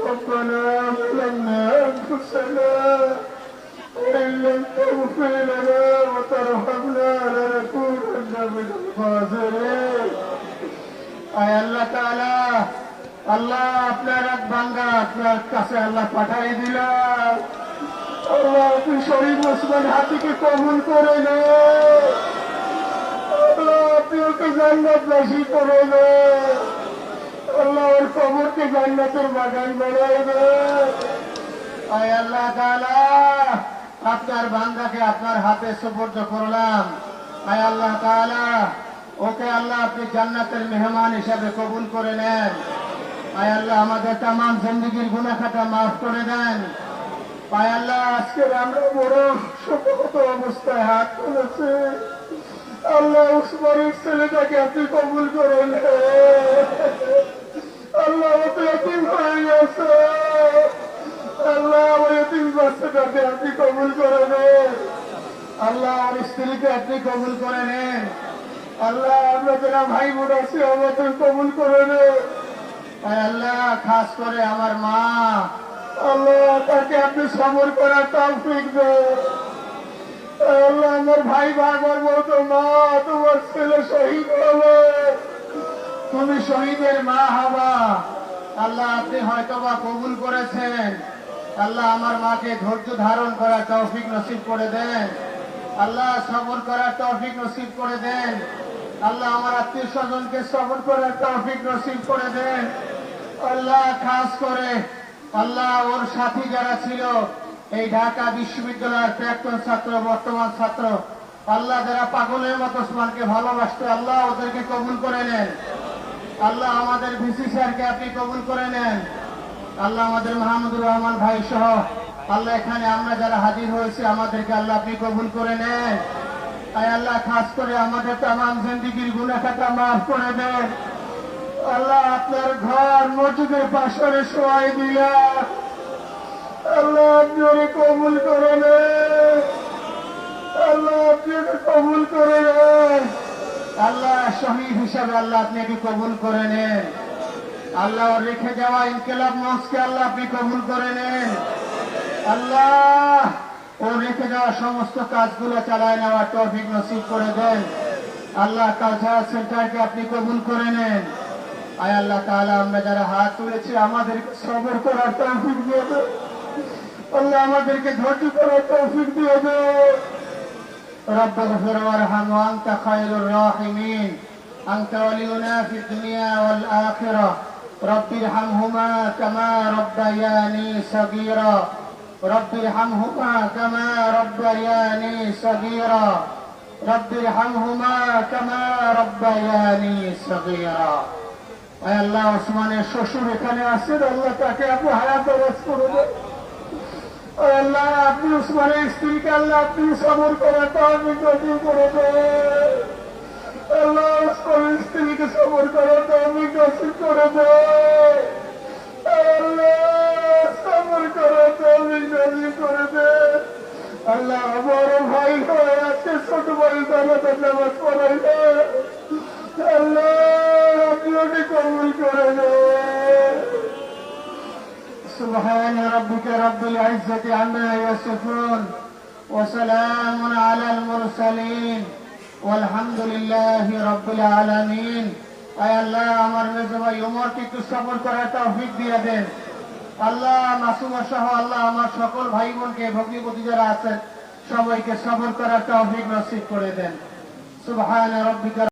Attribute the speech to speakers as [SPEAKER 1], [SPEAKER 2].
[SPEAKER 1] ربنا ظلمنا أنفسنا وإن لم تغفر لنا وترحمنا لنكونن من الخاسرين আয় আল্লাহ তাআলা আল্লাহ আপনার এক বান্দা আপনার কাছে আল্লাহ পাঠিয়ে দিলেন আল্লাহ আপনি শরীফ ওসমান হাতিকে কবুল করে নেন আল্লাহ আপনি ওকে জান্নাতবাসী করে নেন আল্লাহ ওর কবরকে জান্নাতের বাগান বানায় দেন আয় আল্লাহ তাআলা আপনার বান্দাকে আপনার হাতে সুপর্দ করলাম আয় আল্লাহ তাআলা ওকে আল্লাহ আপনি জান্নাতের মেহমান হিসাবে কবুল করে নেন আয় আল্লাহ আমাদের তাম জিন্দেগির গুনাহ খাতা মাফ করে দেন আয় আল্লাহ আজকে আমরা বড় শোকত অবস্থায় হাত তুলেছি আল্লাহ উসমানের ছেলেটাকে আপনি কবুল করে নেন আল্লাহ ওকে এতিম হয়ে গেছে আল্লাহ ওই এতিম বাচ্চাটাকে আপনি কবুল করে নেন আল্লাহ আর স্ত্রীকে আপনি কবুল করে নেন আল্লাহ আমরা যারা ভাই বোন আছি আমাদের কবুল করে নেন আল্লাহ খাস করে আমার মা আল্লাহ তাকে আপনি সবর করার তৌফিক দেন আল্লাহ আমার ভাই বাবার বলতো মা তোমার ছেলে শহীদ হবে তুমি শহীদের মা হবা আল্লাহ আপনি হয়তোবা কবুল করেছেন আল্লাহ আমার মাকে ধৈর্য ধারণ করার তৌফিক নসিব করে দেন আল্লাহ সবর করার তৌফিক নসিব করে দেন আল্লাহ আমার আত্মীয় স্বজনকে সবর করার তৌফিক নসিব করে দেন আল্লাহ খাস করে আল্লাহ ওর সাথী যারা ছিল এই ঢাকা বিশ্ববিদ্যালয়ের প্রাক্তন ছাত্র বর্তমান ছাত্র আল্লাহ যারা পাগলের মতো ওসমানকে ভালোবাসতো আল্লাহ ওদেরকে কবুল করে নেন আল্লাহ আমাদের ভিসি স্যারকে আপনি কবুল করে নেন আল্লাহ আমাদের মাহমুদুর রহমান ভাই সহ আল্লাহ এখানে আমরা যারা হাজির হয়েছি আমাদেরকে আল্লাহ আপনি কবুল করে নেন আয় আল্লাহ খাস করে আমাদের তাম জিন্দেগির গুনাহ খাতা মাফ করে দেন আল্লাহ আপনার ঘর মসজিদের পাশে শোয়াই দিলা আল্লাহ আপনি ওরে কবুল করে নেন আল্লাহ আপনি ওকে কবুল করে নেন আল্লাহ শহীদ হিসাবে আল্লাহ আপনি একে কবুল করে নেন আল্লাহ ওর রেখে যাওয়া ইনকিলাব মঞ্চকে আল্লাহ আপনি কবুল করে নেন আল্লাহ ও রেখে যাওয়া সমস্ত কাজগুলো চালায় নেওয়ার তৌফিক নসিব করে দেন আল্লাহ কালচারাল সেন্টারকে আপনি কবুল করে নেন আয় আল্লাহ তাআলা আমরা যারা হাত তুলেছি আমাদেরকে সবর করার তৌফিক দিয়ে দেন আল্লাহ আমাদেরকে ধৈর্য করার তৌফিক দিয়ে দেন رب اغفر وارحم وانت خير الراحمين انت ولينا في الدنيا والاخره رب ارحمهما كما ربياني صغيرا رب ارحمهما كما ربياني صغيرا رب ارحمهما كما ربياني صغيرا اي الله ওসমানের শ্বশুর এখানে আছেন আল্লাহ তাকে আপনি হায়াত দারাজ করে দেন আল্লাহ আপনি ওসমানের স্ত্রীকে আল্লাহ আপনি সবর করার তৌফিক নসিব করে দেন আল্লাহ ওসমানের স্ত্রীকে সবর করার তৌফিক নসিব করে দেন আল্লাহ সবর করার তৌফিক নসিব করে দেন আল্লাহ বড় ভাই হয়ে আজকে ছোট ভাই জানাতের নামাজ পড়াইলে আল্লাহ আপনি ওকে কবুল করে দেন سبحان ربك رب العزة عما يصفون وسلام على المرسلين والحمد لله رب العالمين আয় আল্লাহ আমার মেজো ভাই ওমরকে একটু সবর করার তৌফিক দিয়ে দেন আল্লাহ মাসুমা সহ আল্লাহ আমার সকল ভাই বোনকে ভগ্নিপতি যারা আছেন সবাইকে সবর করার তৌফিক নসিব করে দেন সুবহান রাব্বিকা